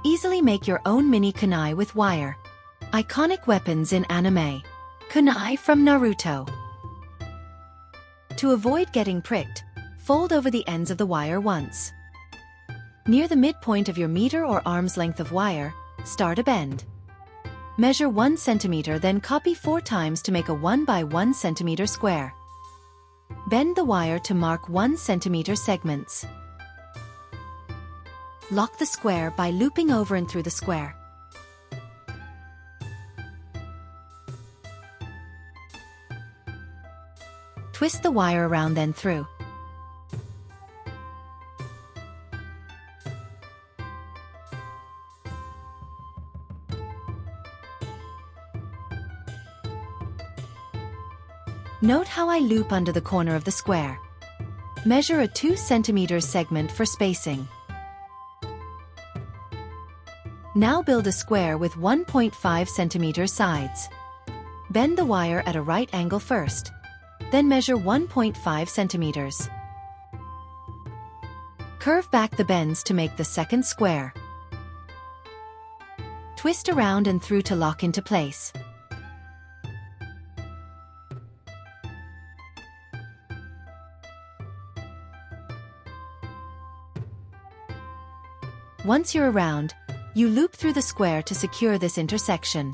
Easily make your own mini kunai with wire. Iconic weapons in anime. Kunai from Naruto. To avoid getting pricked, fold over the ends of the wire once. Near the midpoint of your meter or arm's length of wire, start a bend. Measure 1 centimeter, then copy 4 times to make a 1 by 1 centimeter square. Bend the wire to mark 1 centimeter segments. Lock the square by looping over and through the square. Twist the wire around then through. Note how I loop under the corner of the square. Measure a 2 cm segment for spacing. Now build a square with 1.5 cm sides. Bend the wire at a right angle first. Then measure 1.5 cm. Curve back the bends to make the second square. Twist around and through to lock into place. Once you're around, you loop through the square to secure this intersection.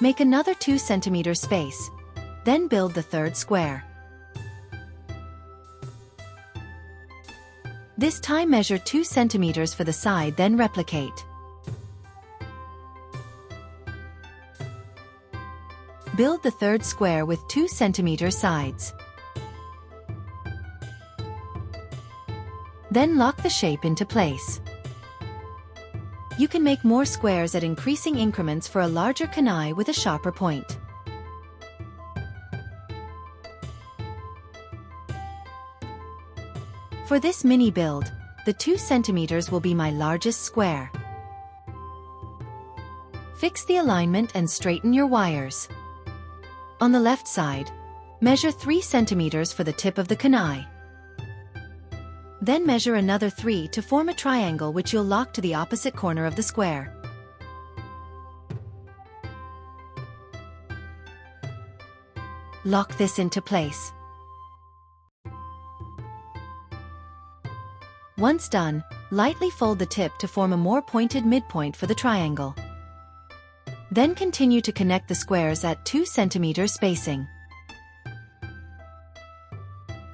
Make another 2 cm space, then build the third square. This time measure 2 cm for the side, then replicate. Build the third square with 2 cm sides. Then lock the shape into place. You can make more squares at increasing increments for a larger kunai with a sharper point. For this mini build, the 2 cm will be my largest square. Fix the alignment and straighten your wires. On the left side, measure 3 cm for the tip of the kunai. Then measure another 3 to form a triangle which you'll lock to the opposite corner of the square. Lock this into place. Once done, lightly fold the tip to form a more pointed midpoint for the triangle. Then continue to connect the squares at 2 cm spacing.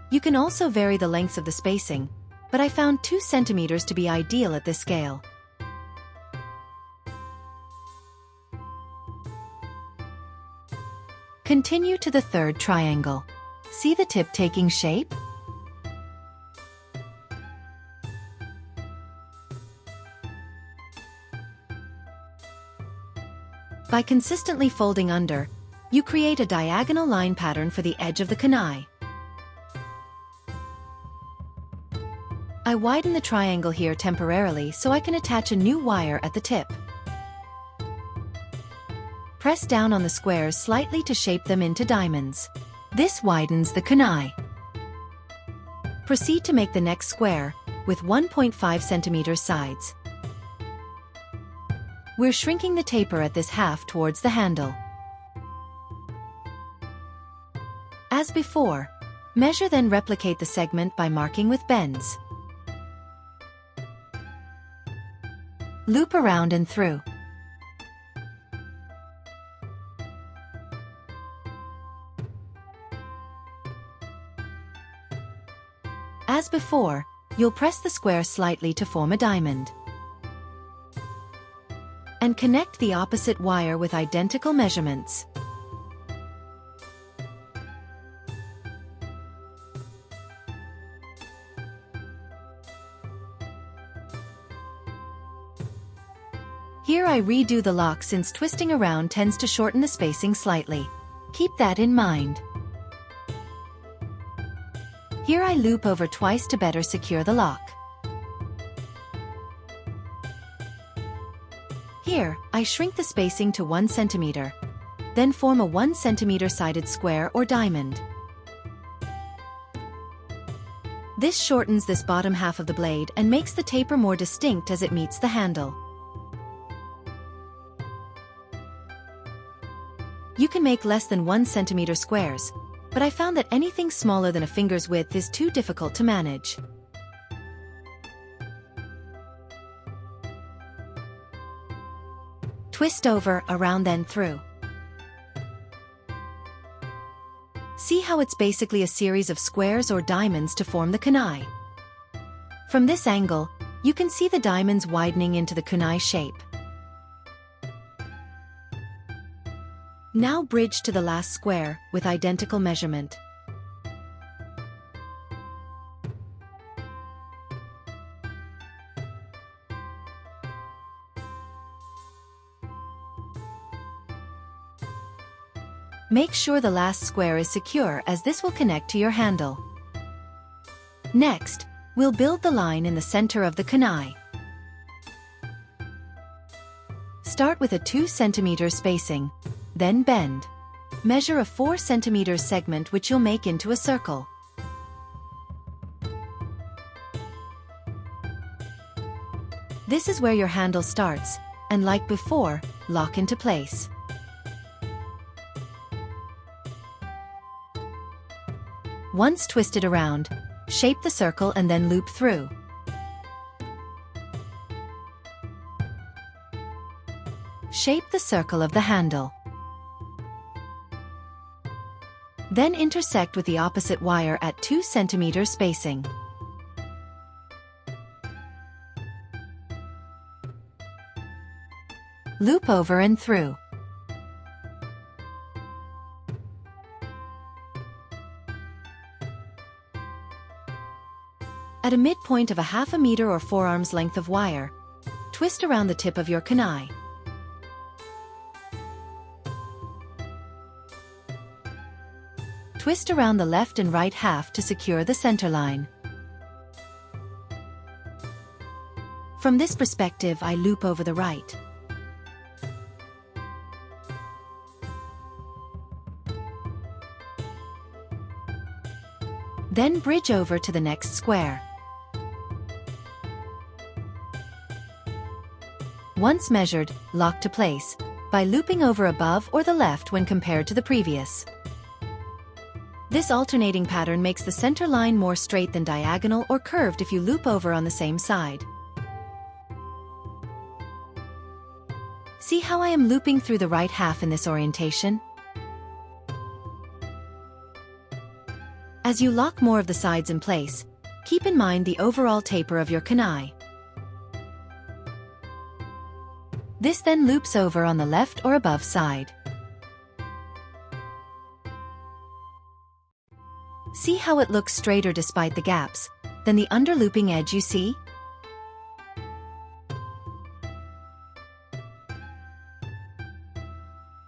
You can also vary the lengths of the spacing, but I found 2 cm to be ideal at this scale. Continue to the third triangle. See the tip taking shape? By consistently folding under, you create a diagonal line pattern for the edge of the kunai. I widen the triangle here temporarily so I can attach a new wire at the tip. Press down on the squares slightly to shape them into diamonds. This widens the kunai. Proceed to make the next square, with 1.5 cm sides. We're shrinking the taper at this half towards the handle. As before, measure then replicate the segment by marking with bends. Loop around and through. As before, you'll press the square slightly to form a diamond. And connect the opposite wire with identical measurements. Here I redo the lock since twisting around tends to shorten the spacing slightly. Keep that in mind. Here I loop over twice to better secure the lock. Here, I shrink the spacing to 1 cm. Then form a 1 cm sided square or diamond. This shortens this bottom half of the blade and makes the taper more distinct as it meets the handle. You can make less than 1 centimeter squares, but I found that anything smaller than a finger's width is too difficult to manage. Twist over, around, then through. See how it's basically a series of squares or diamonds to form the kunai. From this angle, you can see the diamonds widening into the kunai shape. Now bridge to the last square, with identical measurement. Make sure the last square is secure as this will connect to your handle. Next, we'll build the line in the center of the kunai. Start with a 2 cm spacing, then bend. Measure a 4 cm segment which you'll make into a circle. This is where your handle starts, and like before, lock into place. Once twisted around, shape the circle and then loop through. Shape the circle of the handle. Then intersect with the opposite wire at 2 cm spacing. Loop over and through. At a midpoint of a 1/2 meter or 4 arms length of wire, twist around the tip of your kunai. Twist around the left and right half to secure the center line. From this perspective, I loop over the right. Then bridge over to the next square. Once measured, lock to place, by looping over above or the left when compared to the previous. This alternating pattern makes the center line more straight than diagonal or curved if you loop over on the same side. See how I am looping through the right half in this orientation? As you lock more of the sides in place, keep in mind the overall taper of your kunai. This then loops over on the left or above side. See how it looks straighter despite the gaps than the underlooping edge you see?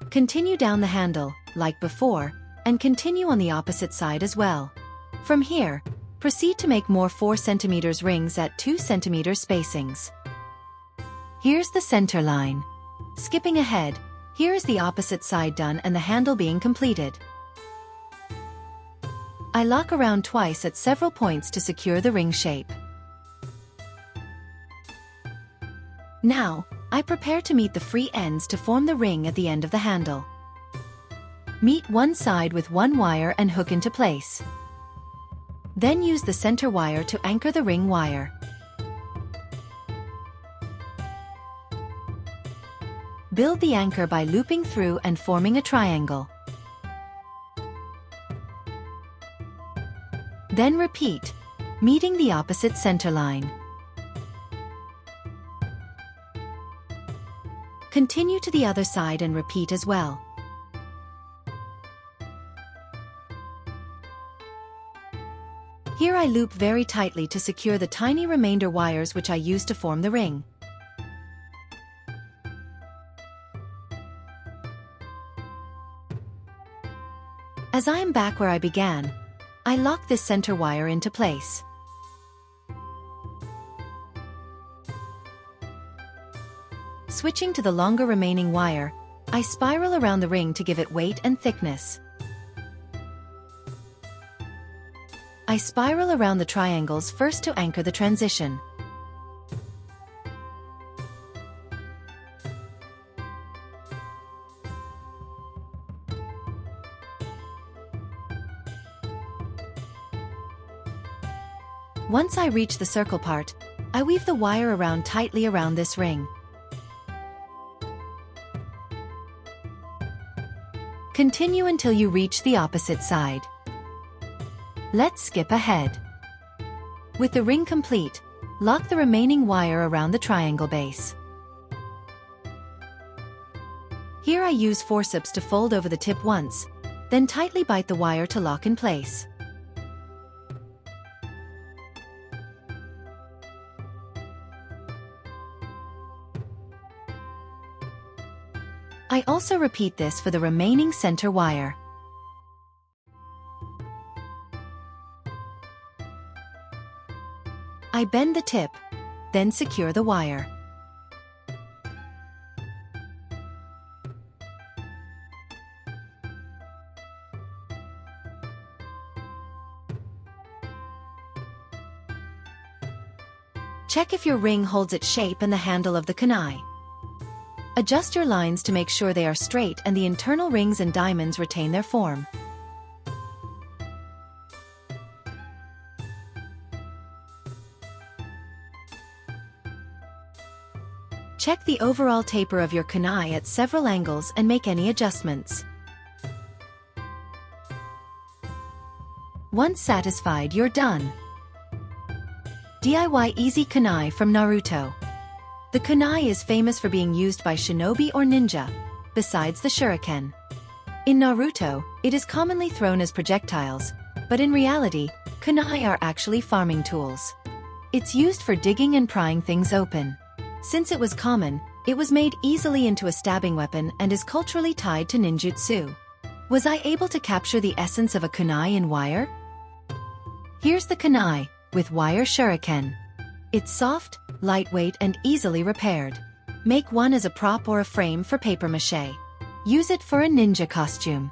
Continue down the handle, like before, and continue on the opposite side as well. From here, proceed to make more 4 cm rings at 2 cm spacings. Here's the center line. Skipping ahead, here is the opposite side done and the handle being completed. I lock around twice at several points to secure the ring shape. Now, I prepare to meet the free ends to form the ring at the end of the handle. Meet one side with one wire and hook into place. Then use the center wire to anchor the ring wire. Build the anchor by looping through and forming a triangle. Then repeat, meeting the opposite center line. Continue to the other side and repeat as well. Here I loop very tightly to secure the tiny remainder wires which I use to form the ring. As I am back where I began, I lock this center wire into place. Switching to the longer remaining wire, I spiral around the ring to give it weight and thickness. I I spiral around the triangles first to anchor the transition. Once I reach the circle part, I weave the wire around tightly around this ring. Continue until you reach the opposite side. Let's skip ahead. With the ring complete, lock the remaining wire around the triangle base. Here I use forceps to fold over the tip once, then tightly bite the wire to lock in place. I also repeat this for the remaining center wire. I bend the tip, then secure the wire. Check if your ring holds its shape and the handle of the kunai. Adjust your lines to make sure they are straight and the internal rings and diamonds retain their form. Check the overall taper of your kunai at several angles and make any adjustments. Once satisfied, you're done. DIY Easy Kunai from Naruto. The kunai is famous for being used by shinobi or ninja, besides the shuriken. In Naruto, it is commonly thrown as projectiles, but in reality, kunai are actually farming tools. It's used for digging and prying things open. Since it was common, it was made easily into a stabbing weapon and is culturally tied to ninjutsu. Was I able to capture the essence of a kunai in wire? Here's the kunai, with wire shuriken. It's soft, lightweight and easily repaired. Make one as a prop or a frame for papier-mâché. Use it for a ninja costume.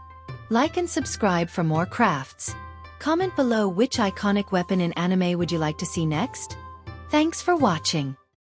Like and subscribe for more crafts. Comment below which iconic weapon in anime would you like to see next? Thanks for watching.